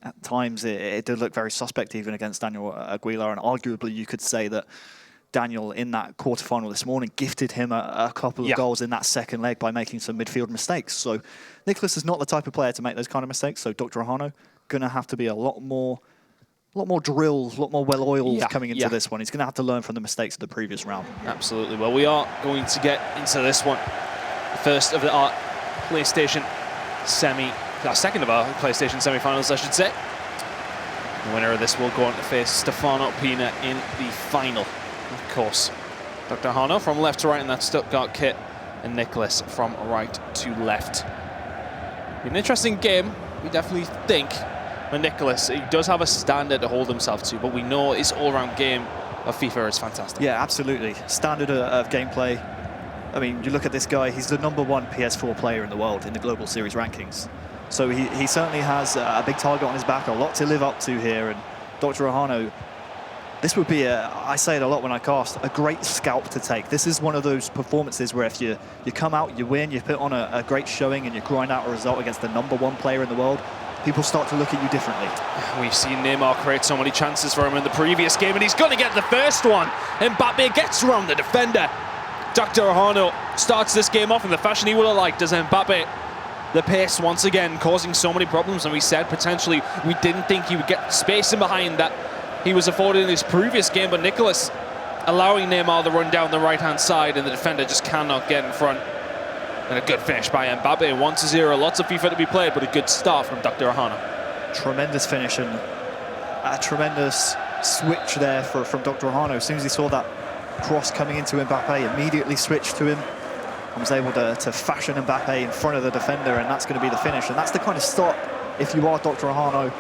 at times it did look very suspect even against Daniel Aguilar, and arguably you could say that Daniel in that quarterfinal this morning gifted him a couple of goals in that second leg by making some midfield mistakes. So Nicolas is not the type of player to make those kind of mistakes. So DrErhano gonna have to be a lot more drilled, a lot more well-oiled coming into this one. He's gonna have to learn from the mistakes of the previous round. Absolutely. Well, we are going to get into this one. The first of our PlayStation second of our PlayStation semi-finals, I should say. The winner of this will go on to face Stefano Pina in the final. Of course, DrErhano from left to right in that Stuttgart kit, and Nicolas from right to left. An interesting game, we definitely think. For Nicolas, he does have a standard to hold himself to, but we know his all-round game of FIFA is fantastic. Yeah, absolutely. Standard of gameplay. I mean, you look at this guy, he's the #1 PS4 player in the world in the Global Series rankings. So he certainly has a big target on his back, a lot to live up to here, and DrErhano, this would be, I say it a lot when I cast, a great scalp to take. This is one of those performances where if you come out, you win, you put on a great showing and you grind out a result against the #1 player in the world, people start to look at you differently. We've seen Neymar create so many chances for him in the previous game, and he's going to get the first one. Mbappe gets around the defender. DrErhano starts this game off in the fashion he would have liked as Mbappe. The pace once again causing so many problems, and we said potentially we didn't think he would get space in behind that he was afforded in his previous game, but Nicolas allowing Neymar to run down the right-hand side, and the defender just cannot get in front. And a good finish by Mbappe, 1-0. Lots of FIFA to be played, but a good start from DrErhano. Tremendous finish and a tremendous switch there from DrErhano. As soon as he saw that cross coming into Mbappe, immediately switched to him. And was able to fashion Mbappe in front of the defender, and that's going to be the finish. And that's the kind of start, if you are DrErhano,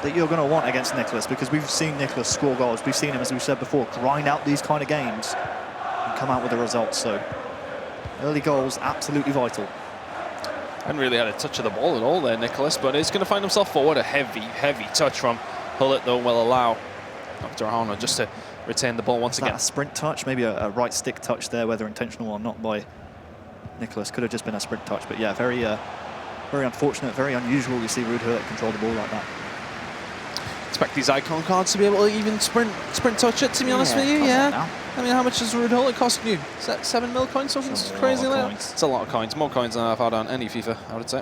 that you're going to want against Nicolas, because we've seen Nicolas score goals. We've seen him, as we said before, grind out these kind of games and come out with the results. So early goals, absolutely vital. Hadn't really had a touch of the ball at all there, Nicolas, but he's going to find himself forward. A heavy touch from Hullet, though, will allow DrErhano just to retain the ball once again. A sprint touch, maybe a right stick touch there, whether intentional or not by Nicolas. Could have just been a sprint touch, but yeah, very unfortunate, very unusual. You see Ruud Hullet control the ball like that. Expect these icon cards to be able to even sprint touch it, to be honest with you, yeah. I mean, how much does Ruud Hullet cost you? Is that 7 mil coins, something crazy like that? It's a lot of coins, more coins than I've had on any FIFA, I would say.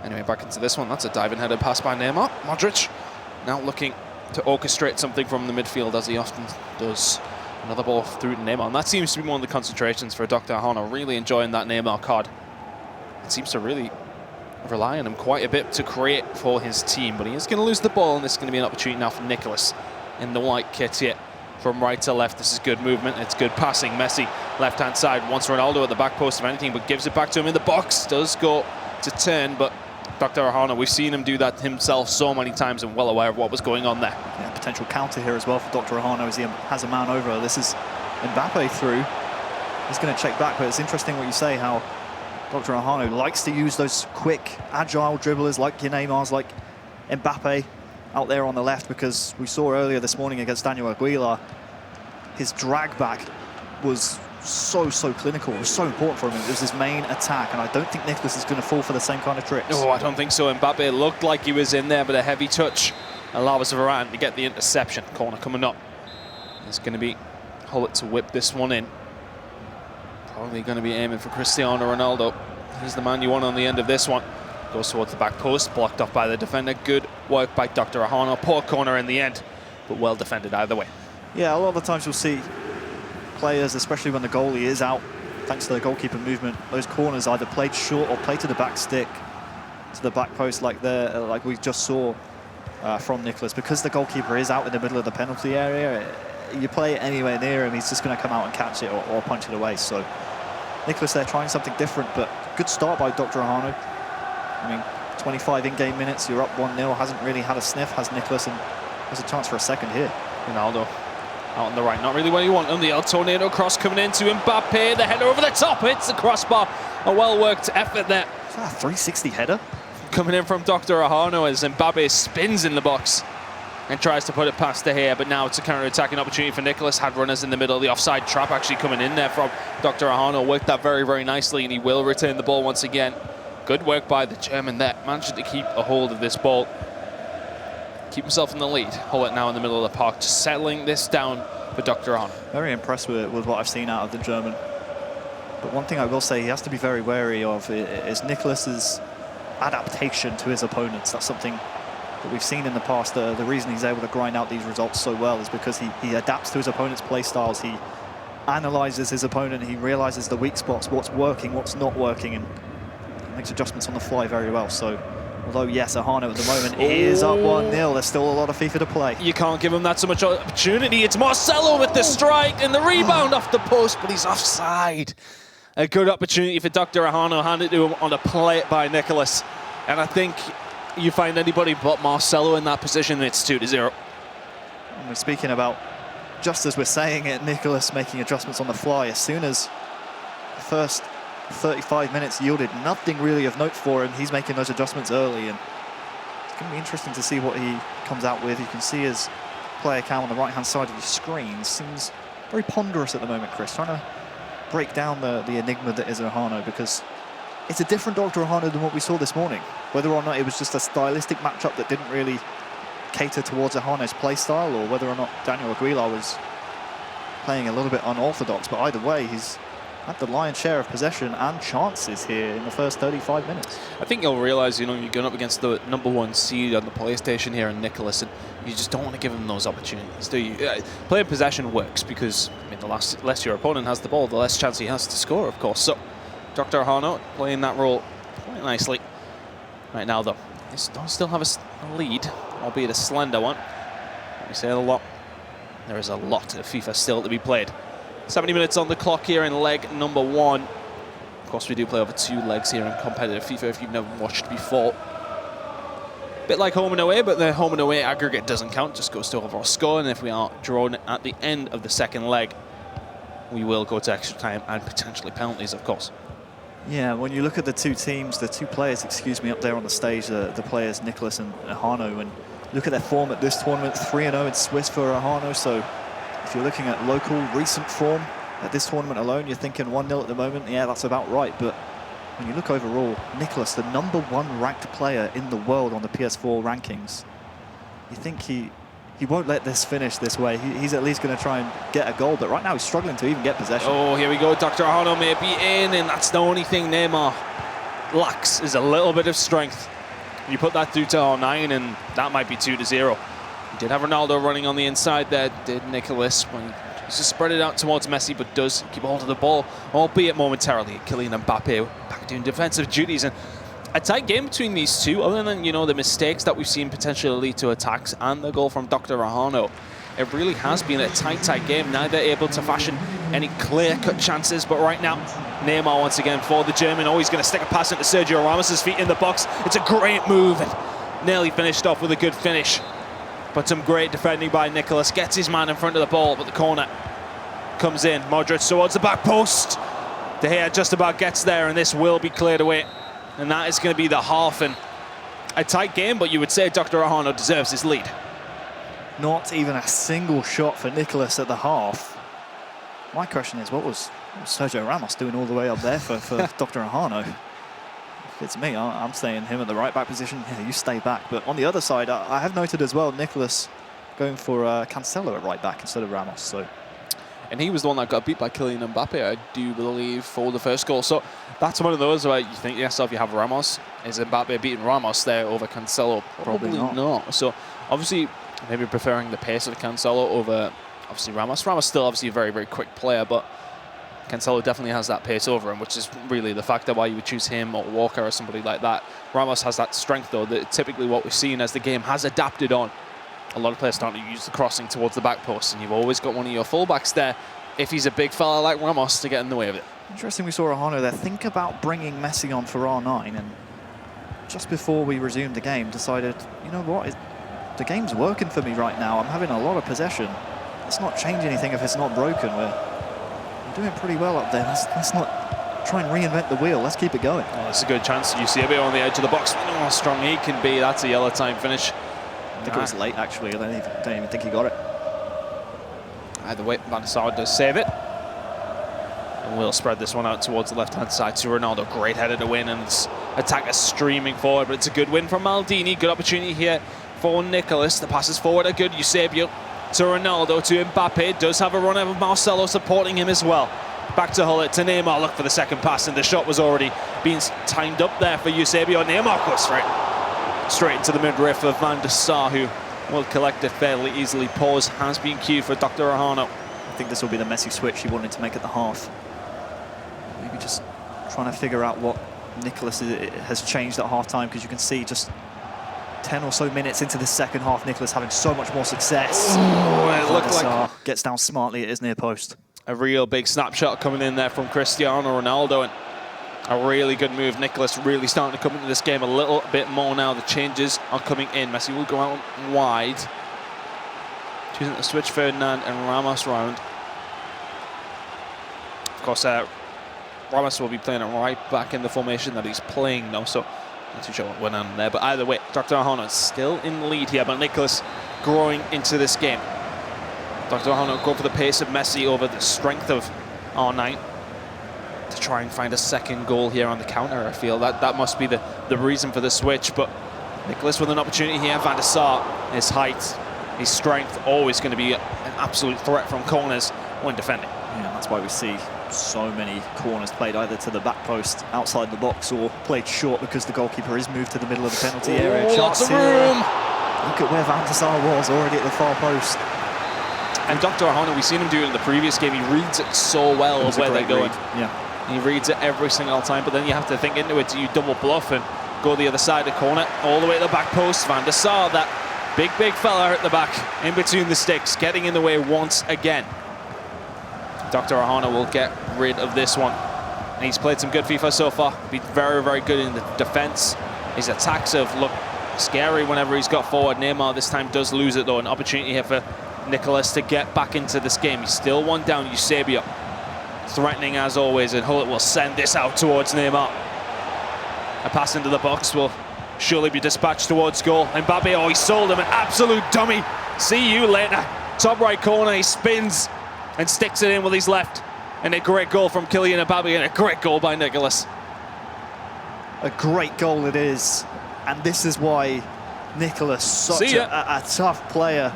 Anyway, back into this one. That's a diving header pass by Neymar. Modric now looking to orchestrate something from the midfield, as he often does. Another ball through to Neymar, and that seems to be one of the concentrations for DrErhano. Really enjoying that Neymar card. It seems to really rely on him quite a bit to create for his team, but he is going to lose the ball, and this is going to be an opportunity now for Nicolas in the white kit here. From right to left, this is good movement, it's good passing. Messi, left-hand side, wants Ronaldo at the back post, if anything, but gives it back to him in the box. Does go to turn, but DrErhano, we've seen him do that himself so many times and well aware of what was going on there. Yeah, potential counter here as well for DrErhano as he has a man over. This is Mbappe through. He's going to check back, but it's interesting what you say, how DrErhano likes to use those quick, agile dribblers like your Neymars, like Mbappe out there on the left, because we saw earlier this morning against Daniel Aguilar, his drag back was so clinical. It was so important for him. It was his main attack, and I don't think Nicolas is going to fall for the same kind of tricks. No, I don't think so. Mbappe looked like he was in there, but a heavy touch allows Varane to get the interception. Corner coming up. It's going to be Hullet to whip this one in. Probably going to be aiming for Cristiano Ronaldo. He's the man you want on the end of this one. Goes towards the back post, blocked off by the defender. Good work by DrErhano. Poor corner in the end, but well defended either way. Yeah, a lot of the times you'll see players, especially when the goalie is out, thanks to the goalkeeper movement, those corners either played short or played to the back stick, to the back post like we just saw from Nicolas. Because the goalkeeper is out in the middle of the penalty area, you play it anywhere near him, he's just going to come out and catch it or punch it away. So Nicolas there trying something different, but good start by DrErhano. I mean, 25 in-game minutes, you're up 1-0, hasn't really had a sniff, has Nicolas, and there's a chance for a second here. Ronaldo out on the right, not really where you want him. The El Tornado cross coming into Mbappe, the header over the top, hits the crossbar. A well-worked effort there. Is that a 360 header? Coming in from DrErhano as Mbappe spins in the box and tries to put it past De Gea, but now it's a counter-attacking opportunity for Nicolas. Had runners in the middle, the offside trap actually coming in there from DrErhano. Worked that very nicely, and he will retain the ball once again. Good work by the German there, managed to keep a hold of this ball. keep himself in the lead. Holt now in the middle of the park, just settling this down for DrErhano. Very impressed with what I've seen out of the German. But one thing I will say he has to be very wary of is Nicolas's adaptation to his opponents. That's something that we've seen in the past. The reason he's able to grind out these results so well is because he adapts to his opponent's play styles. He analyzes his opponent, he realizes the weak spots, what's working, what's not working, and makes adjustments on the fly very well. So although, yes, DrErhano at the moment is up 1-0, there's still a lot of FIFA to play. You can't give him that so much opportunity. It's Marcelo with the strike and the rebound off the post, but he's offside. A good opportunity for DrErhano, handed to him on a play by Nicolas. And I think you find anybody but Marcelo in that position, it's 2-0. And we're speaking about, just as we're saying it, Nicolas making adjustments on the fly. As soon as the first 35 minutes yielded nothing really of note for him, he's making those adjustments early, and it's going to be interesting to see what he comes out with. You can see his player count on the right-hand side of the screen. Seems very ponderous at the moment, Chris, trying to break down the enigma that is DrErhano, because it's a different DrErhano than what we saw this morning. Whether or not it was just a stylistic matchup that didn't really cater towards DrErhano's play style, or whether or not Daniel Aguilar was playing a little bit unorthodox, but either way, he's had the lion's share of possession and chances here in the first 35 minutes. I think you'll realize, you know, you're going up against the #1 seed on the PlayStation here in Nicolas, and you just don't want to give him those opportunities, do you? Playing possession works because, I mean, the less your opponent has the ball, the less chance he has to score, of course. So, DrErhano playing that role quite nicely. Right now, though, he still have a lead, albeit a slender one. We say a lot. There is a lot of FIFA still to be played. 70 minutes on the clock here in leg #1. Of course, we do play over 2 legs here in competitive FIFA if you've never watched before. Bit like home and away, but the home and away aggregate doesn't count, just goes to overall score. And if we are drawn at the end of the second leg, we will go to extra time and potentially penalties, of course. Yeah, when you look at the two teams, the two players, excuse me, up there on the stage, the players Nicolas and DrErhano, and look at their form at this tournament, 3-0 in Swiss for DrErhano. So if you're looking at local recent form at this tournament alone, you're thinking 1-0 at the moment. Yeah, that's about right. But when you look overall, Nicolas, the #1 ranked player in the world on the PS4 rankings, you think he won't let this finish this way. He's at least going to try and get a goal. But right now, he's struggling to even get possession. Oh, here we go. DrErhano may be in, and that's the only thing Neymar lacks is a little bit of strength. You put that through to R9, and that might be 2-0. He did have Ronaldo running on the inside there, did Nicolas, when he just spread it out towards Messi, but does keep hold of the ball, albeit momentarily. Kylian Mbappe back doing defensive duties, and a tight game between these two, other than, you know, the mistakes that we've seen potentially lead to attacks and the goal from DrErhano. It really has been a tight game, neither able to fashion any clear-cut chances, but right now, Neymar once again for the German. Oh, he's going to stick a pass into Sergio Ramos' feet in the box. It's a great move, and nearly finished off with a good finish. But some great defending by Nicolas. Gets his man in front of the ball, but the corner comes in. Modric towards the back post. De Gea just about gets there, and this will be cleared away. And that is going to be the half, and a tight game, but you would say DrErhano deserves his lead. Not even a single shot for Nicolas at the half. My question is, what was Sergio Ramos doing all the way up there for DrErhano? If it's me, I'm saying him at the right back position. Yeah, you stay back. But on the other side, I have noted as well, Nicolas going for Cancelo at right back instead of Ramos. So, and he was the one that got beat by Kylian Mbappe, I do believe, for the first goal. So that's one of those where you think to yourself, you have Ramos. Is Mbappe beating Ramos there over Cancelo? Probably not. So obviously, maybe preferring the pace of Cancelo over, obviously, Ramos. Ramos still obviously a very, very quick player, but Cancelo definitely has that pace over him, which is really the factor why you would choose him or Walker or somebody like that. Ramos has that strength, though, that typically what we've seen as the game has adapted on. A lot of players starting to use the crossing towards the back post, and you've always got one of your fullbacks there, if he's a big fella like Ramos, to get in the way of it. Interesting, we saw DrErhano there think about bringing Messi on for R9, and just before we resumed the game, decided, you know what, the game's working for me right now. I'm having a lot of possession. Let's not change anything if it's not broken. We're doing pretty well up there. Let's not try and reinvent the wheel. Let's keep it going. Oh, it's a good chance. You see a bit on the edge of the box. You know how strong he can be. That's a yellow time finish. I think it was late, actually. I don't even think he got it. Either way, Van der Sar does save it. And we'll spread this one out towards the left-hand side to Ronaldo. Great header to win, and attacker streaming forward, but it's a good win from Maldini. Good opportunity here for Nicolas. The passes forward are good. Eusebio to Ronaldo to Mbappe. Does have a run over Marcelo supporting him as well. Back to Hullet to Neymar. Look for the second pass, and the shot was already being timed up there for Eusebio. Neymar goes straight into the midriff of Van der Sar, who will collect it fairly easily. Pause has been cued for DrErhano. I think this will be the messy switch he wanted to make at the half. Maybe just trying to figure out what Nicolas has changed at half-time, because you can see just 10 or so minutes into the second half, Nicolas having so much more success. It looked like gets down smartly at his near post. A real big snapshot coming in there from Cristiano Ronaldo, and a really good move. Nicolas really starting to come into this game a little bit more now. The changes are coming in. Messi will go out wide, choosing to switch Ferdinand and Ramos round. Of course, Ramos will be playing right back in the formation that he's playing now, so not too sure what went on there. But either way, DrErhano is still in the lead here, but Nicolas growing into this game. DrErhano go for the pace of Messi over the strength of R9 to try and find a second goal here on the counter. I feel that must be the reason for the switch, but Nicolas with an opportunity here. Van der Sar, his height, his strength, always going to be an absolute threat from corners when defending. Yeah, that's why we see so many corners played either to the back post outside the box or played short because the goalkeeper is moved to the middle of the penalty area. Lots of room. Look at where Van der Sar was, already at the far post. And DrErhano, we've seen him do it in the previous game. He reads it so well of where they're going. Yeah. He reads it every single time, but then you have to think into it. Do you double bluff and go the other side of the corner, all the way to the back post? Van der Sar, that big fella at the back, in between the sticks, getting in the way once again. DrErhano will get rid of this one. And he's played some good FIFA so far. Been very good in the defense. His attacks have looked scary whenever he's got forward. Neymar this time does lose it though. An opportunity here for Nicolas to get back into this game. He's still one down. Eusebio threatening as always, and Hullet will send this out towards Neymar. A pass into the box will surely be dispatched towards goal. Mbappe, oh, he sold him, an absolute dummy. See you later. Top right corner, he spins and sticks it in with his left. And a great goal from Kylian Mbappe, and a great goal by Nicolas. A great goal it is, and this is why Nicolas such a tough player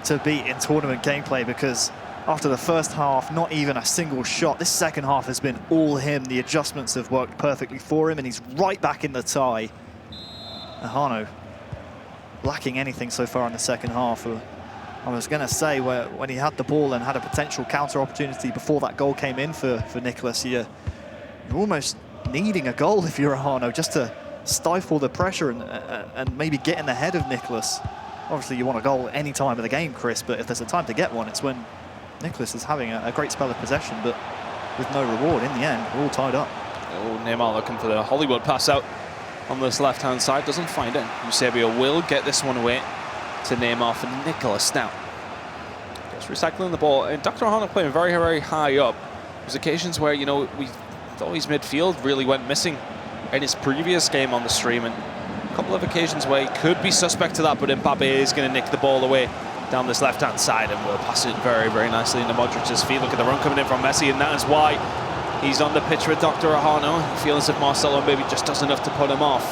to beat in tournament gameplay, because after the first half, not even a single shot. This second half has been all him. The adjustments have worked perfectly for him, and he's right back in the tie. DrErhano lacking anything so far in the second half. I was going to say, when he had the ball and had a potential counter opportunity before that goal came in for Nicolas, you're almost needing a goal if you're DrErhano, just to stifle the pressure and maybe get in the head of Nicolas. Obviously, you want a goal any time of the game, Chris, but if there's a time to get one, it's when Nicolas is having a great spell of possession, but with no reward in the end. We're all tied up. Oh, Neymar looking for the Hollywood pass out on this left-hand side. Doesn't find it. Eusebio will get this one away to Neymar for Nicolas now. Just recycling the ball. And DrErhano playing very high up. There's occasions where, you know, we thought his midfield really went missing in his previous game on the stream, and a couple of occasions where he could be suspect to that, but Mbappe is going to nick the ball away down this left-hand side, and will pass it very nicely into Modric's feet. Look at the run coming in from Messi, and that is why he's on the pitch with DrErhano. He feels as if Marcelo maybe just does enough to put him off.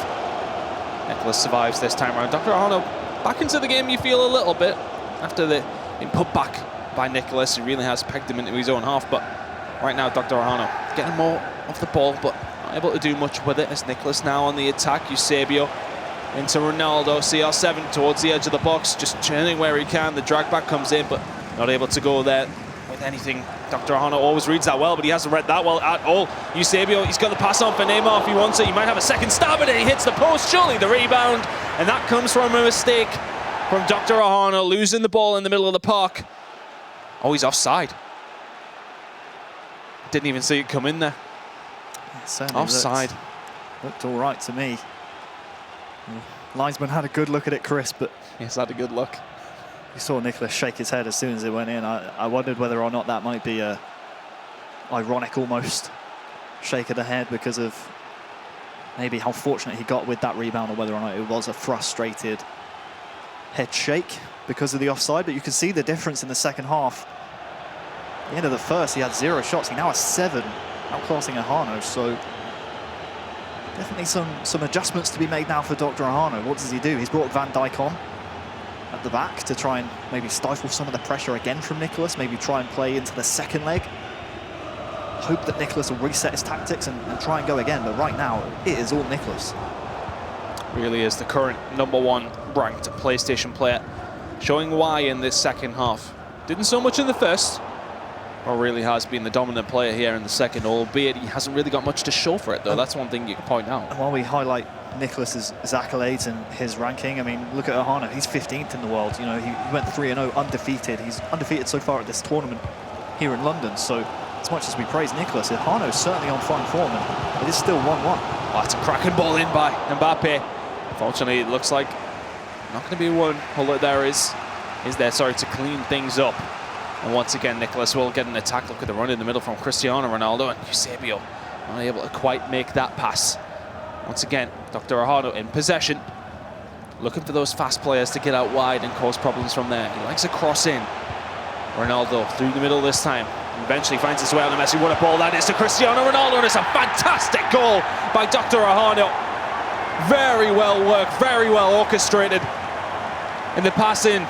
Nicolas survives this time around. DrErhano back into the game, you feel a little bit, after being put back by Nicolas. He really has pegged him into his own half, but right now DrErhano getting more of the ball, but not able to do much with it, as Nicolas now on the attack. Eusebio into Ronaldo, CR7 towards the edge of the box, just churning where he can. The drag back comes in, but not able to go there with anything. DrErhano always reads that well, but he hasn't read that well at all. Eusebio, he's got the pass on for Neymar if he wants it. He might have a second stab at it. He hits the post, surely the rebound, and that comes from a mistake from DrErhano, losing the ball in the middle of the park. Oh, he's offside. Didn't even see it come in there. Offside. Looked all right to me. Linesman had a good look at it, Chris, but he's had a good look. You saw Nicolas shake his head as soon as it went in. I wondered whether or not that might be a ironic almost shake of the head because of maybe how fortunate he got with that rebound, or whether or not it was a frustrated head shake because of the offside. But you can see the difference in the second half. At the end of the first, he had 0 shots. He now has 7, outclassing DrErhano. So definitely some adjustments to be made now for DrErhano. What does he do? He's brought Van Dijk on. at the back to try and maybe stifle some of the pressure again from Nicolas, maybe try and play into the second leg. Hope that Nicolas will reset his tactics and try and go again, but right now, it is all Nicolas. Really is the current #1 ranked PlayStation player, showing why in this second half. Didn't so much in the first, or really has been the dominant player here in the second, albeit he hasn't really got much to show for it, though. That's one thing you can point out. And while we highlight Nicolas's accolades and his ranking, I mean, look at DrErhano. He's 15th in the world. You know, he went 3-0 undefeated. He's undefeated so far at this tournament here in London. So as much as we praise Nicolas, DrErhano's certainly on fine form, and it is still 1-1. Oh, it's a cracking ball in by Mbappe. Fortunately, it looks like not going to be one. Although there is there, sorry, to clean things up. And once again, Nicolas will get an attack. Look at the run in the middle from Cristiano Ronaldo, and Eusebio not able to quite make that pass. Once again, DrErhano in possession, looking for those fast players to get out wide and cause problems from there. He likes a cross in. Ronaldo through the middle this time. Eventually finds his way on the Messi. What a ball that is to Cristiano Ronaldo, and it's a fantastic goal by DrErhano. Very well worked, very well orchestrated. And the pass in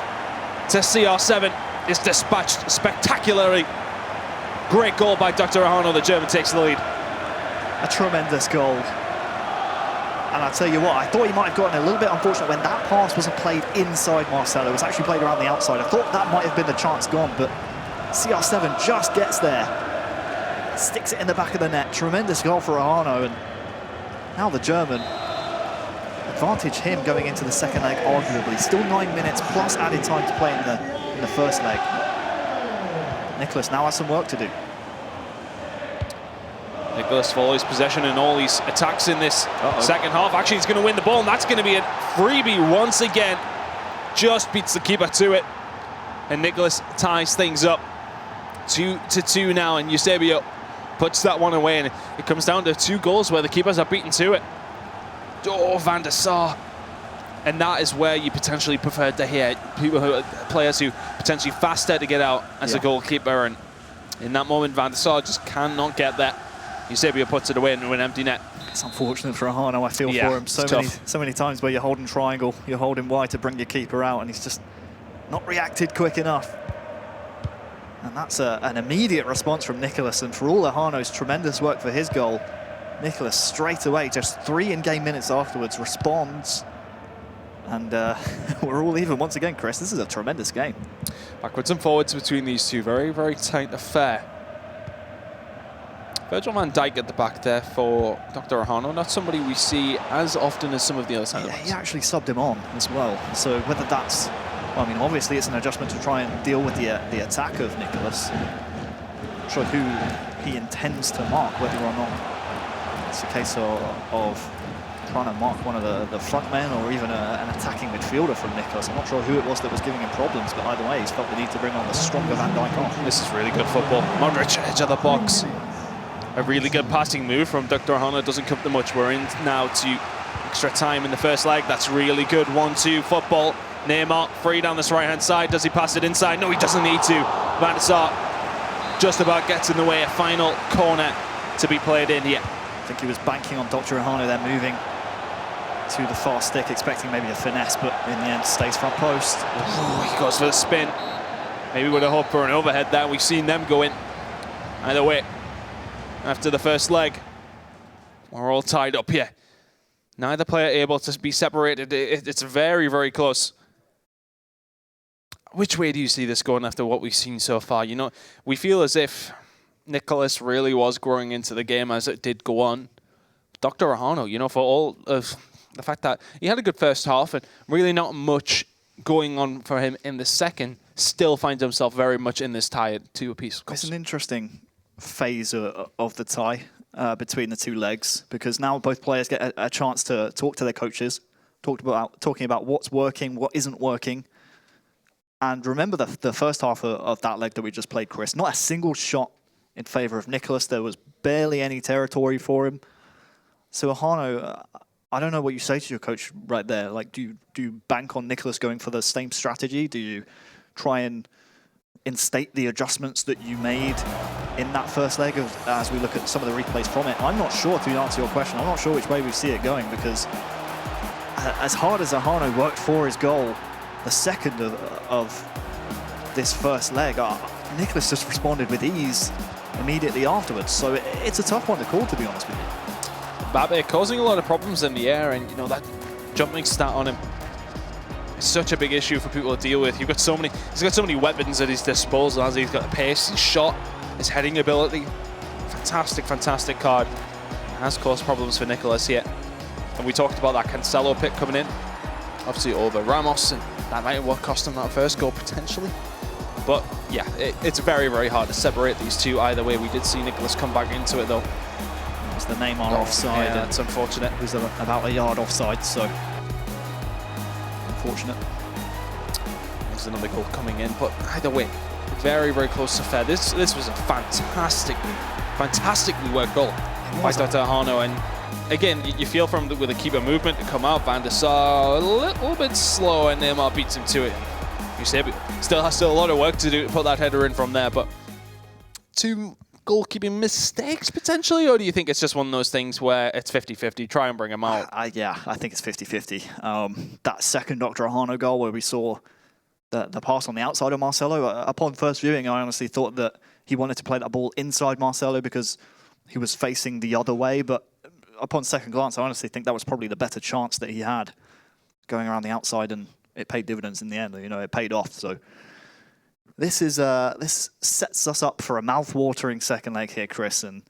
to CR7 is dispatched spectacularly. Great goal by DrErhano. The German takes the lead. A tremendous goal. And I'll tell you what, I thought he might have gotten a little bit unfortunate when that pass wasn't played inside Marcelo. It was actually played around the outside. I thought that might have been the chance gone, but CR7 just gets there. Sticks it in the back of the net. Tremendous goal for DrErhano. And now the German advantage him going into the second leg, arguably. Still 9 minutes plus added time to play in the first leg. Nicolas now has some work to do. Nicolas follows possession and all his attacks in this second half. Actually, he's going to win the ball, and that's going to be a freebie once again. Just beats the keeper to it. And Nicolas ties things up. 2-2 now, and Eusebio puts that one away, and it comes down to 2 goals where the keepers are beaten to it. Oh, Van der Sar. And that is where you potentially prefer to hear players who potentially faster to get out as a goalkeeper. And in that moment, Van der Sar just cannot get that. Eusebio puts it away into an empty net. It's unfortunate for DrErhano. I feel for him. So many times where you're holding triangle, you're holding wide to bring your keeper out, and he's just not reacted quick enough. And that's an immediate response from Nicolas. And for all DrErhano's tremendous work for his goal, Nicolas straight away, just 3 in-game minutes afterwards, responds. And we're all even once again, Chris. This is a tremendous game. Backwards and forwards between these two. Very, very tight affair. Virgil van Dijk at the back there for DrErhano. Not somebody we see as often as some of the other centre backs. He actually subbed him on as well. So whether that's, well, I mean, obviously it's an adjustment to try and deal with the attack of Nicolas. Not sure who he intends to mark, whether or not it's a case of trying to mark one of the front men or even an attacking midfielder from Nicolas. I'm not sure who it was that was giving him problems, but either way, he's felt the need to bring on the stronger Van Dijk on. This is really good football. Modric, edge of the box. A really good passing move from DrErhano. Doesn't come to much. We're in now to extra time in the first leg. That's really good 1-2 football. Neymar free down this right-hand side. Does he pass it inside? No, he doesn't need to. Van der Sar just about gets in the way. A final corner to be played in here. I think he was banking on DrErhano there, moving to the far stick, expecting maybe a finesse, but in the end stays front post. Ooh, he goes for the spin. Maybe would have hoped for an overhead there. We've seen them go in. Either way, after the first leg, we're all tied up here. Neither player able to be separated. It's very, very close. Which way do you see this going after what we've seen so far? You know, we feel as if Nicolas really was growing into the game as it did go on. DrErhano, you know, for all of the fact that he had a good first half and really not much going on for him in the second, still finds himself very much in this tie at 2 apiece. It's an interesting phase of the tie between the 2 legs, because now both players get a chance to talk to their coaches, talking about what's working, what isn't working. And remember the first half of that leg that we just played, Chris, not a single shot in favour of Nicolas. There was barely any territory for him. So DrErhano, I don't know what you say to your coach right there. Like, do you bank on Nicolas going for the same strategy? Do you try and instate the adjustments that you made in that first leg as we look at some of the replays from it? I'm not sure, to answer your question. I'm not sure which way we see it going, because as hard as DrErhano worked for his goal, the second of this first leg, Nicolas just responded with ease immediately afterwards. So it's a tough one to call, to be honest with you. Mbappe causing a lot of problems in the air, and you know that jumping stat on him is such a big issue for people to deal with. He's got so many weapons at his disposal. As he's got the pace, his shot, his heading ability. Fantastic card. Has caused problems for Nicolas here. And we talked about that Cancelo pick coming in, obviously over Ramos, and that might have cost him that first goal potentially. But yeah, it's very hard to separate these two either way. We did see Nicolas come back into it though. It was the Neymar offside. Yeah, that's unfortunate. It was about a yard offside, so unfortunate. There's another goal coming in, but either way, very close to fair. This was a fantastically worked goal by DrErhano, and again, you feel with the keeper movement to come out. Van der Sar a little bit slow, and Neymar beats him to it. You say, but still has a lot of work to do to put that header in from there. But two goalkeeping mistakes potentially, or do you think it's just one of those things where it's 50-50, try and bring him out? Yeah, I think it's 50-50. That second DrErhano goal where we saw the pass on the outside of Marcelo, upon first viewing, I honestly thought that he wanted to play that ball inside Marcelo because he was facing the other way. But upon second glance, I honestly think that was probably the better chance that he had going around the outside, and it paid dividends in the end. You know, it paid off. So this sets us up for a mouth-watering second leg here, Chris, and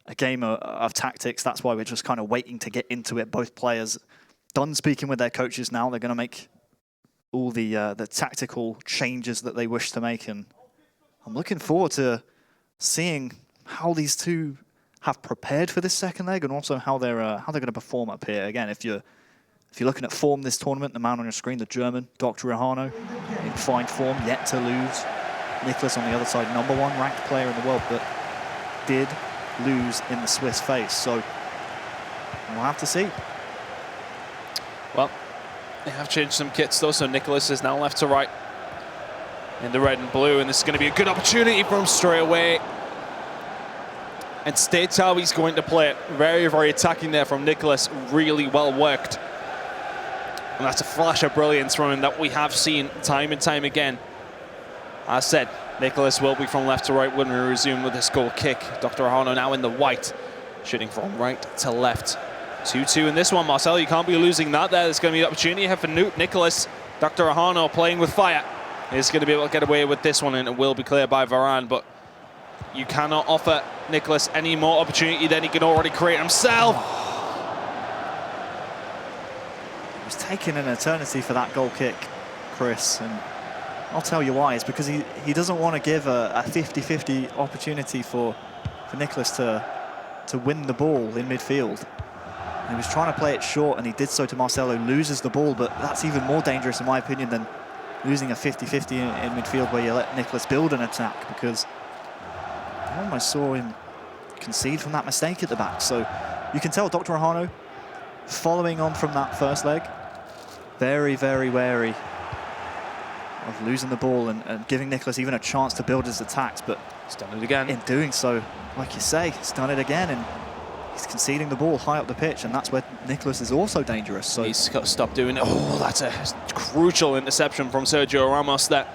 a game of tactics. That's why we're just kind of waiting to get into it. Both players done speaking with their coaches now. They're going to make all the tactical changes that they wish to make, and I'm looking forward to seeing how these two have prepared for this second leg, and also how they're going to perform up here. Again, if you're looking at form this tournament, the man on your screen, the German DrErhano, in fine form, yet to lose. Nicolas on the other side, #1 ranked player in the world, but did lose in the Swiss face. So we'll have to see. Well, they have changed some kits though, so Nicolas is now left to right in the red and blue, and this is going to be a good opportunity for him straight away. And states how he's going to play it. Very attacking there from Nicolas, really well worked. And that's a flash of brilliance from him that we have seen time and time again. As said, Nicolas will be from left to right when we resume with this goal kick. DrErhano now in the white, shooting from right to left. 2-2 in this one, Marcel, you can't be losing that there. There's going to be an opportunity here for Nicolas. DrErhano playing with fire. He's going to be able to get away with this one, and it will be cleared by Varane, but you cannot offer Nicolas any more opportunity than he can already create himself. It was taking an eternity for that goal kick, Chris, and I'll tell you why. It's because he doesn't want to give a 50-50 opportunity for Nicolas to win the ball in midfield. He was trying to play it short, and he did so to Marcelo, loses the ball, but that's even more dangerous, in my opinion, than losing a 50-50 in midfield where you let Nicolas build an attack, because I almost saw him concede from that mistake at the back. So you can tell DrErhano, following on from that first leg, very wary of losing the ball and giving Nicolas even a chance to build his attacks. But he's done it again. In doing so, like you say, he's done it again, and he's conceding the ball high up the pitch, and that's where Nicolas is also dangerous. So he's got to stop doing it. Oh, that's a crucial interception from Sergio Ramos there,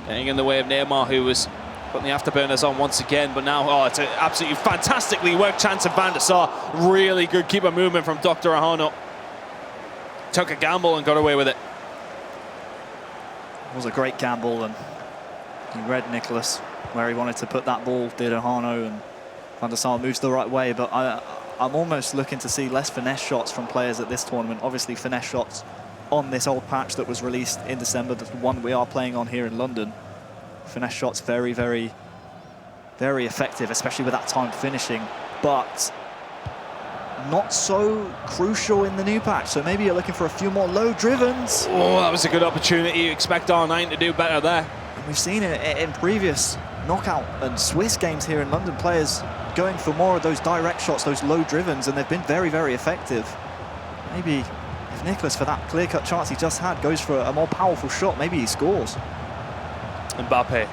getting in the way of Neymar, who was putting the afterburners on once again. But now, it's an absolutely fantastically worked chance of Van der Sar. Really good keeper movement from DrErhano. Took a gamble and got away with it. It was a great gamble, and he read Nicolas where he wanted to put that ball, DrErhano, and Van der Sar moves the right way. But I'm almost looking to see less finesse shots from players at this tournament. Obviously, finesse shots on this old patch that was released in December, the one we are playing on here in London. Finesse shots very effective, especially with that time finishing, but not so crucial in the new patch. So maybe you're looking for a few more low drivens. Oh, that was a good opportunity. You expect R9 to do better there. And we've seen it in previous knockout and Swiss games here in London, players going for more of those direct shots, those low drivens, and they've been very effective. Maybe if Nicolas, for that clear-cut chance he just had, goes for a more powerful shot, maybe he scores. Mbappe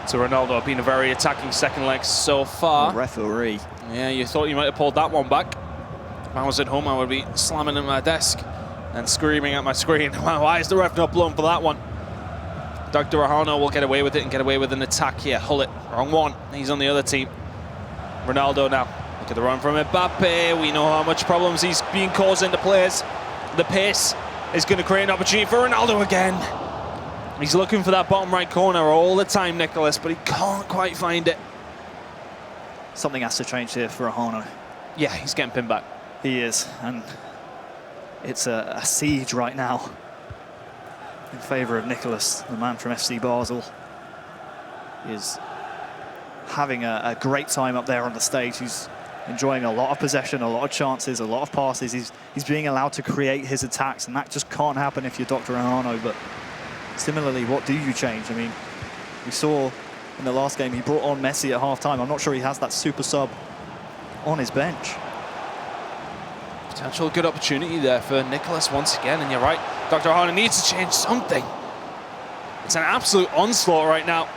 to Ronaldo, been a very attacking second leg so far. The referee. Yeah, you thought you might have pulled that one back. If I was at home, I would be slamming at my desk. and screaming at my screen. Why is the ref not blown for that one? DrErhano will get away with it and get away with an attack here. Hullet, wrong one. He's on the other team. Ronaldo now. Look at the run from Mbappe. We know how much problems he's being causing to players. The pace is going to create an opportunity for Ronaldo again. He's looking for that bottom right corner all the time, Nicolas, but he can't quite find it. Something has to change here for DrErhano. Yeah, he's getting pinned back. He is, and it's a siege right now in favour of Nicolas, the man from FC Basel. He is having a great time up there on the stage. He's enjoying a lot of possession, a lot of chances, a lot of passes. He's being allowed to create his attacks, and that just can't happen if you're DrErhano. But similarly, what do you change? I mean, we saw in the last game he brought on Messi at half-time. I'm not sure he has that super sub on his bench. Potential good opportunity there for Nicolas once again, and you're right, DrErhano needs to change something. It's an absolute onslaught right now,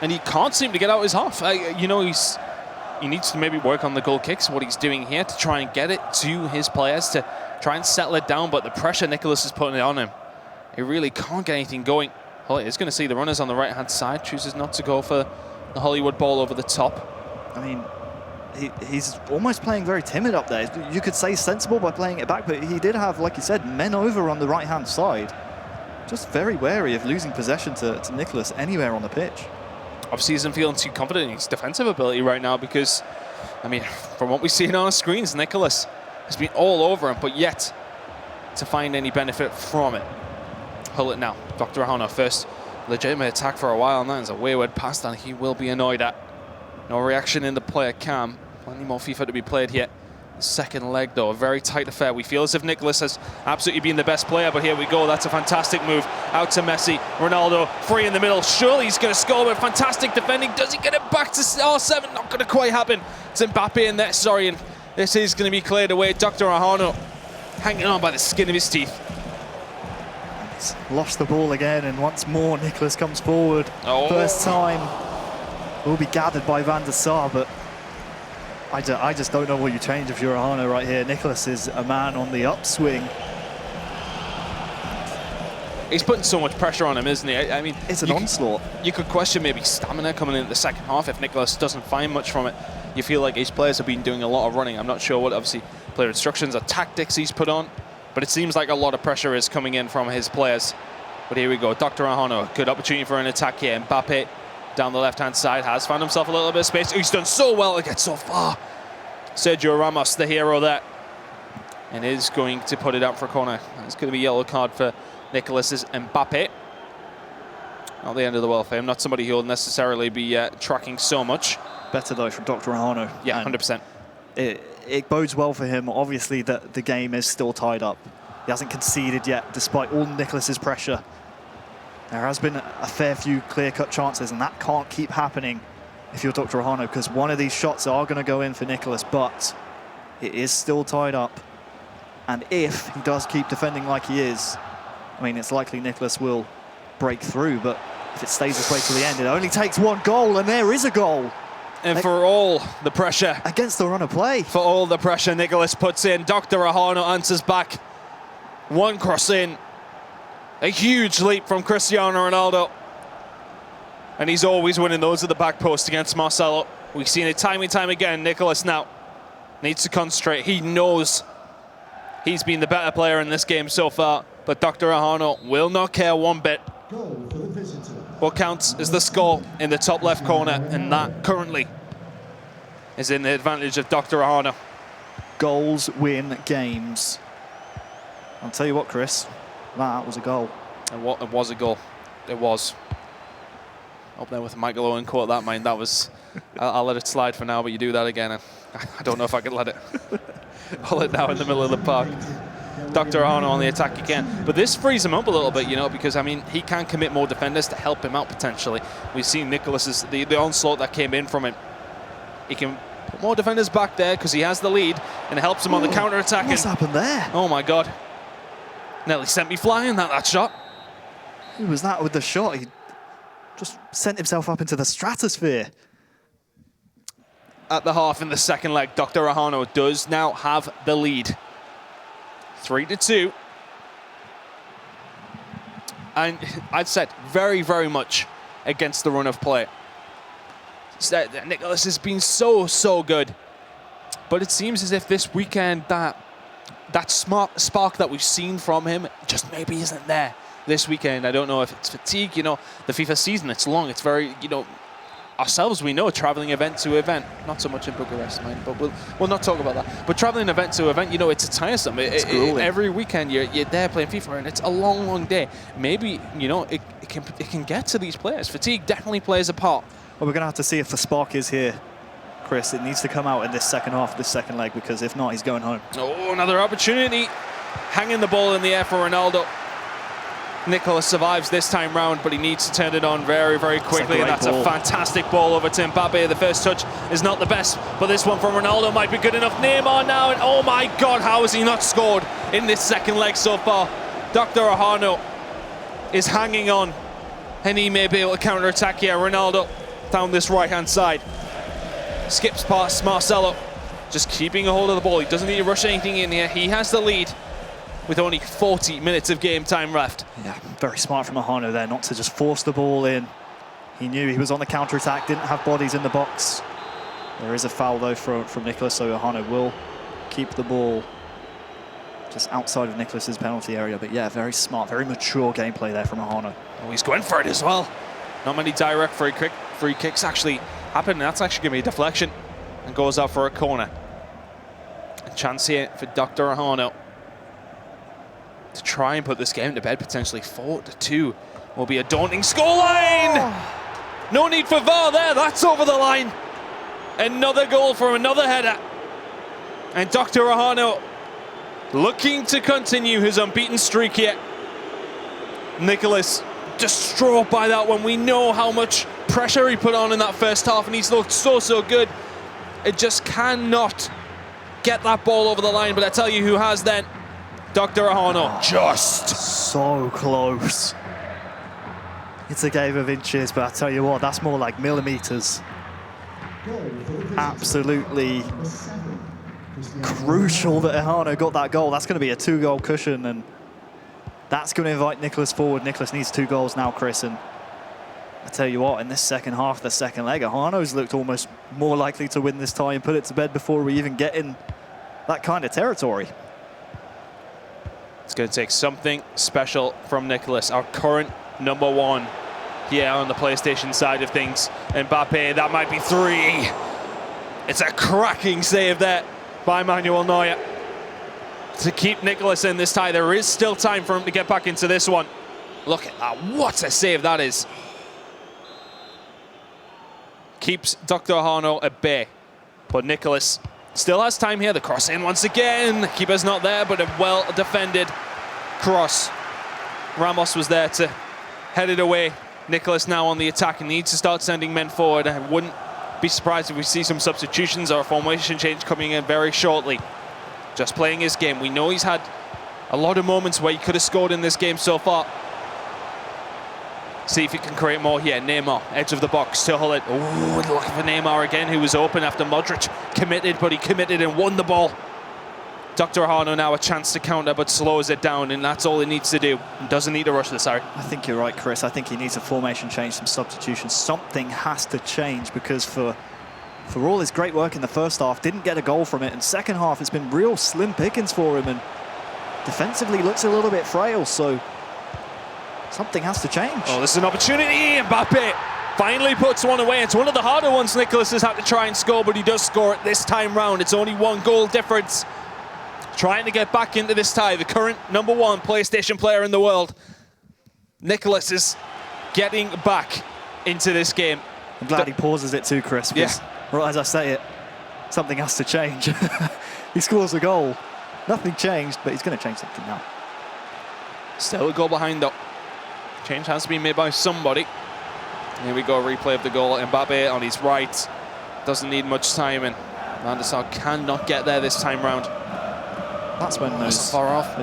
and he can't seem to get out his half. You know, he needs to maybe work on the goal kicks, what he's doing here, to try and get it to his players, to try and settle it down, but the pressure Nicolas is putting it on him, he really can't get anything going. Well, he's going to see the runners on the right-hand side, chooses not to go for the Hollywood ball over the top. I mean, he's almost playing very timid up there. You could say sensible by playing it back, but he did have, like you said, men over on the right-hand side. Just very wary of losing possession to Nicolas anywhere on the pitch. Obviously, he isn't feeling too confident in his defensive ability right now because, I mean, from what we've seen on our screens, Nicolas has been all over him, but yet to find any benefit from it. Hullet now, DrErhano first legitimate attack for a while, and that is a wayward pass that he will be annoyed at. No reaction in the player cam. Plenty more FIFA to be played here. Second leg, though, a very tight affair. We feel as if Nicolas has absolutely been the best player, but here we go. That's a fantastic move. Out to Messi. Ronaldo, free in the middle. Surely he's going to score, but fantastic defending. Does he get it back to R7? Not going to quite happen. It's Mbappe in there, sorry, and this is going to be cleared away. DrErhano hanging on by the skin of his teeth. He's lost the ball again, and once more Nicolas comes forward. Oh. First time will be gathered by Van der Sar, but I just don't know what you change of DrErhano right here. Nicolas is a man on the upswing. He's putting so much pressure on him, isn't he? I mean, it's an onslaught. You could question maybe stamina coming in the second half if Nicolas doesn't find much from it. You feel like his players have been doing a lot of running. I'm not sure what, obviously, player instructions or tactics he's put on, but it seems like a lot of pressure is coming in from his players. But here we go, DrErhano, good opportunity for an attack here. Mbappe down the left-hand side has found himself a little bit of space. He's done so well to get so far. Sergio Ramos, the hero there, and is going to put it out for a corner. It's going to be a yellow card for Nicolas's Mbappe. Not the end of the world for him. Not somebody who'll necessarily be tracking so much. Better though from DrErhano. Yeah, 100%. It bodes well for him. Obviously, that the game is still tied up. He hasn't conceded yet, despite all Nicolas's pressure. There has been a fair few clear-cut chances, and that can't keep happening if you're DrErhano, because one of these shots are going to go in for Nicolas, but it is still tied up. And if he does keep defending like he is, I mean, it's likely Nicolas will break through, but if it stays this way to the end, it only takes one goal, and there is a goal. And for all the pressure, against the run of play, for all the pressure Nicolas puts in, DrErhano answers back. One cross in, a huge leap from Cristiano Ronaldo. And he's always winning those at the back post against Marcelo. We've seen it time and time again. Nicolas now needs to concentrate. He knows he's been the better player in this game so far, but DrErhano will not care one bit. What counts is the score in the top left corner, and that currently is in the advantage of DrErhano. Goals win games. I'll tell you what, Chris, that was a goal. And what it was a goal. It was. Up there with Michael Owen caught that, mind. That was. I'll let it slide for now, but you do that again, and I don't know if I can let it. Hold it now in the middle of the park. DrErhano on the attack again, but this frees him up a little bit, you know, because I mean he can commit more defenders to help him out potentially. We've seen Nicolas's the onslaught that came in from him. He can put more defenders back there because he has the lead, and it helps him on the counter attack. What's happened there? Oh my God! Nearly sent me flying that shot. Who was that with the shot? He just sent himself up into the stratosphere. At the half in the second leg, DrErhano does now have the lead. 3-2. And I've said very, very much against the run of play. Nicolas has been so good. But it seems as if this weekend that smart spark that we've seen from him just maybe isn't there this weekend. I don't know if it's fatigue. You know, the FIFA season, it's long. It's very, you know, ourselves, we know, traveling event to event. Not so much in Bucharest, mind, but we'll not talk about that. But traveling event to event, you know, it's tiresome. Every weekend you're there playing FIFA, and it's a long day. Maybe, you know, it can get to these players. Fatigue definitely plays a part. Well, we're going to have to see if the spark is here, Chris. It needs to come out in this second half, this second leg, because if not, he's going home. Oh, another opportunity. Hanging the ball in the air for Ronaldo. Nicolas survives this time round, but he needs to turn it on very, very quickly, and that's a fantastic ball over to Mbappe. The first touch is not the best, but this one from Ronaldo might be good enough. Neymar now, and oh my God, how has he not scored in this second leg so far? DrErhano is hanging on, and he may be able to counter-attack here. Ronaldo down this right-hand side. Skips past Marcelo, just keeping a hold of the ball. He doesn't need to rush anything in here. He has the lead with only 40 minutes of game time left. Yeah, very smart from Arhano there not to just force the ball in. He knew he was on the counter-attack, didn't have bodies in the box. There is a foul though from Nicolas, so Arhano will keep the ball just outside of Nicolas's penalty area. But yeah, very smart, very mature gameplay there from Arhano. Oh, he's going for it as well. Not many direct free kicks actually happen, and that's actually going to be a deflection and goes out for a corner. A chance here for DrErhano to try and put this game to bed, potentially 4-2 will be a daunting scoreline. Oh. No need for VAR there, that's over the line. Another goal from another header. And DrErhano looking to continue his unbeaten streak here. Nicolas distraught by that one. We know how much pressure he put on in that first half, and he's looked so good. It just cannot get that ball over the line, but I tell you who has then. DrErhano, just so close. It's a game of inches, but I tell you what, that's more like millimeters. Absolutely crucial that Arhano got that goal. That's going to be a 2-goal cushion, and that's going to invite Nicolas forward. Nicolas needs 2 goals now, Chris, and I tell you what, in this second half, the second leg, Arhano's looked almost more likely to win this tie and put it to bed before we even get in that kind of territory. It's going to take something special from Nicolas, our current #1 here on the PlayStation side of things. Mbappe, that might be 3. It's a cracking save there by Manuel Neuer to keep Nicolas in this tie. There is still time for him to get back into this one. Look at that, what a save that is. Keeps DrErhano at bay, but Nicolas still has time here. The cross in once again. Keeper's not there, but a well-defended cross. Ramos was there to head it away. Nicolas now on the attack and needs to start sending men forward. I wouldn't be surprised if we see some substitutions or a formation change coming in very shortly. Just playing his game. We know he's had a lot of moments where he could have scored in this game so far. See if he can create more here. Neymar, edge of the box to Hullet. Oh, looking for Neymar again, who was open after Modric committed, but he committed and won the ball. DrErhano now a chance to counter, but slows it down, and that's all he needs to do. Doesn't need to rush this, sorry. I think you're right, Chris. I think he needs a formation change, some substitutions. Something has to change, because for all his great work in the first half, didn't get a goal from it. And second half, it's been real slim pickings for him, and defensively looks a little bit frail, so something has to change. Oh, this is an opportunity. Mbappe finally puts one away. It's one of the harder ones Nicolas has had to try and score, but he does score it this time round. It's only 1 goal difference. Trying to get back into this tie. The current #1 PlayStation player in the world. Nicolas is getting back into this game. I'm glad he pauses it too, Chris, because right as I say it, something has to change. He scores a goal. Nothing changed, but he's going to change something now. Still a goal behind though. Change has to be made by somebody. Here we go, replay of the goal. Mbappe on his right. Doesn't need much time, and Van der Sar cannot get there this time round. That's when those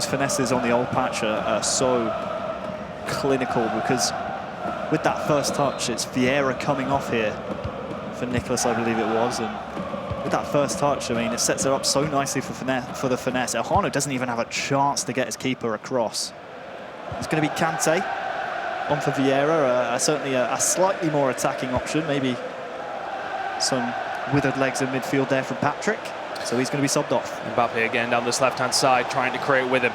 finesses on the old patch are so clinical, because with that first touch, it's Vieira coming off here for Nicolas, I believe it was, and with that first touch, I mean, it sets it up so nicely for the finesse. Arhano doesn't even have a chance to get his keeper across. It's going to be Kante. on for Vieira, certainly a slightly more attacking option, maybe some withered legs in midfield there from Patrick, so he's going to be subbed off. Mbappe again down this left-hand side, trying to create with him.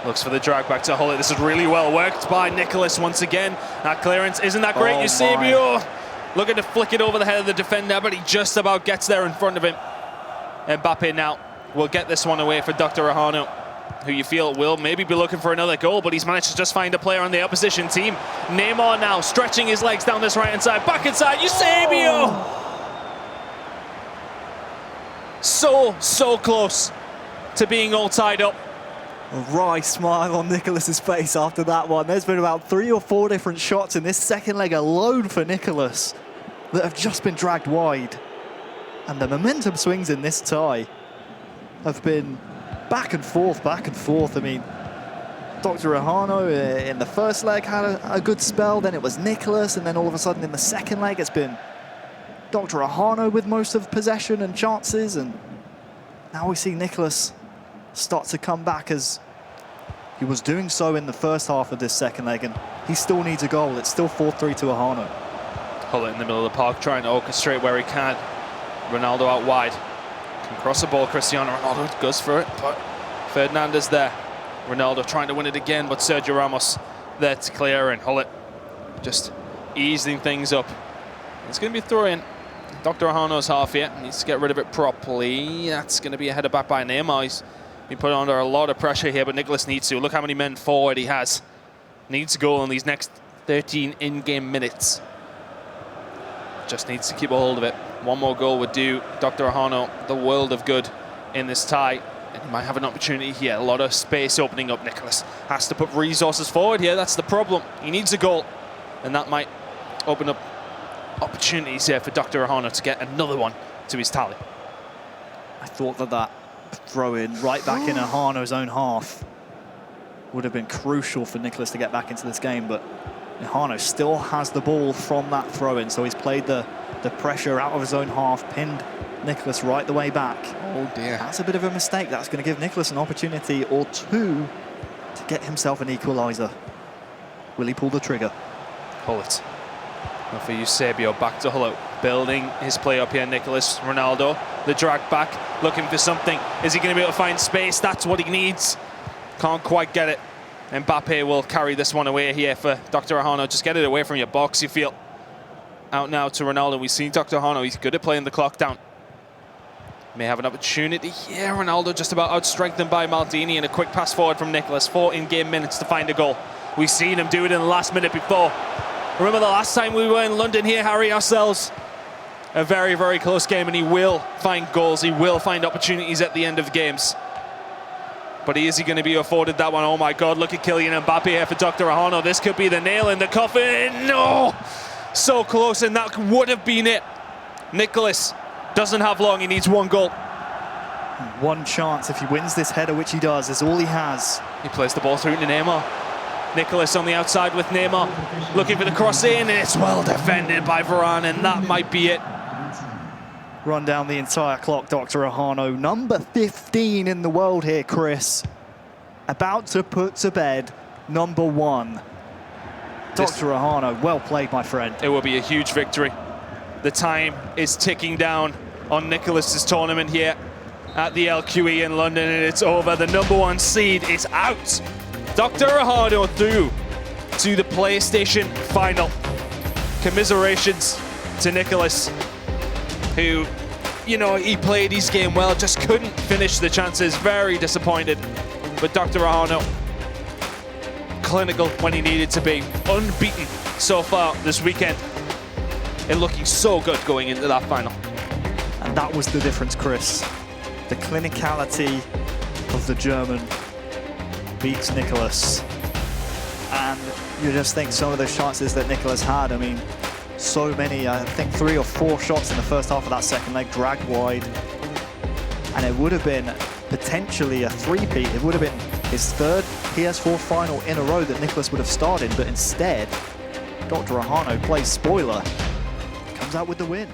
Looks for the drag back to Hullet. This is really well worked by Nicolas once again. That clearance isn't that great. Eusebio looking to flick it over the head of the defender, but he just about gets there in front of him. Mbappe now will get this one away for DrErhano, who you feel will maybe be looking for another goal, but he's managed to just find a player on the opposition team. Neymar now stretching his legs down this right-hand side, back inside, Eusebio! So close to being all tied up. A wry smile on Nicolas's face after that one. There's been about 3 or 4 different shots in this second leg alone for Nicolas that have just been dragged wide. And the momentum swings in this tie have been back and forth, back and forth. I mean, DrErhano in the first leg had a good spell, then it was Nicolas, and then all of a sudden in the second leg it's been DrErhano with most of possession and chances, and now we see Nicolas start to come back as he was doing so in the first half of this second leg, and he still needs a goal. It's still 4-3 to Arhano. Hullet in the middle of the park, trying to orchestrate where he can. Ronaldo out wide. Can cross the ball, Cristiano Ronaldo goes for it, but Fernandes there. Ronaldo trying to win it again, but Sergio Ramos there to clear, and Hullet just easing things up. It's going to be a throw-in. DrErhano's half here, needs to get rid of it properly. That's going to be a header back by Neymar. He's been put under a lot of pressure here, but Nicolas needs to. Look how many men forward he has. Needs a goal in these next 13 in-game minutes. Just needs to keep a hold of it. One more goal would do DrErhano the world of good in this tie. And he might have an opportunity here. A lot of space opening up. Nicolas has to put resources forward here. That's the problem. He needs a goal. And that might open up opportunities here for DrErhano to get another one to his tally. I thought that throw in right back in Arhano's own half would have been crucial for Nicolas to get back into this game, but Arhano still has the ball from that throw in, so he's played the pressure out of his own half, pinned Nicolas right the way back. Oh dear. That's a bit of a mistake. That's going to give Nicolas an opportunity or two to get himself an equaliser. Will he pull the trigger? Hullet. Now for Eusebio, back to Hullet, building his play up here. Nicolas, Ronaldo, the drag back, looking for something. Is he going to be able to find space? That's what he needs. Can't quite get it. Mbappe will carry this one away here for DrErhano. Just get it away from your box, you feel. Out now to Ronaldo. We've seen DrErhano. He's good at playing the clock down. May have an opportunity here. Ronaldo just about outstrengthened by Maldini, and a quick pass forward from Nicolas. 4 in-game minutes to find a goal. We've seen him do it in the last minute before. Remember the last time we were in London here, Harry, ourselves? A very, very close game, and he will find goals. He will find opportunities at the end of games. But is he going to be afforded that one? Oh my God, look at Kylian Mbappe here for DrErhano. This could be the nail in the coffin. No! So close, and that would have been it. Nicolas doesn't have long. He needs one goal. One chance if he wins this header, which he does, is all he has. He plays the ball through to Neymar. Nicolas on the outside with Neymar, looking for the cross in, and it's well defended by Varane, and that might be it. Run down the entire clock, DrErhano. Number 15 in the world here, Chris. About to put to bed number 1. DrErhano, well played, my friend. It will be a huge victory. The time is ticking down on Nicolas's tournament here at the LQE in London, and it's over. The number 1 seed is out. DrErhano through to the PlayStation final. Commiserations to Nicolas, who, you know, he played his game well, just couldn't finish the chances. Very disappointed. But DrErhano, clinical when he needed to be. Unbeaten so far this weekend. And looking so good going into that final. And that was the difference, Chris. The clinicality of the German beats Nicolas. And you just think some of those chances that Nicolas had, I mean, so many, I think 3 or 4 shots in the first half of that second leg, dragged wide. And it would have been potentially a three-peat. It would have been his 3rd PS4 final in a row that Nicolas would have started, but instead, DrErhano plays spoiler, comes out with the win.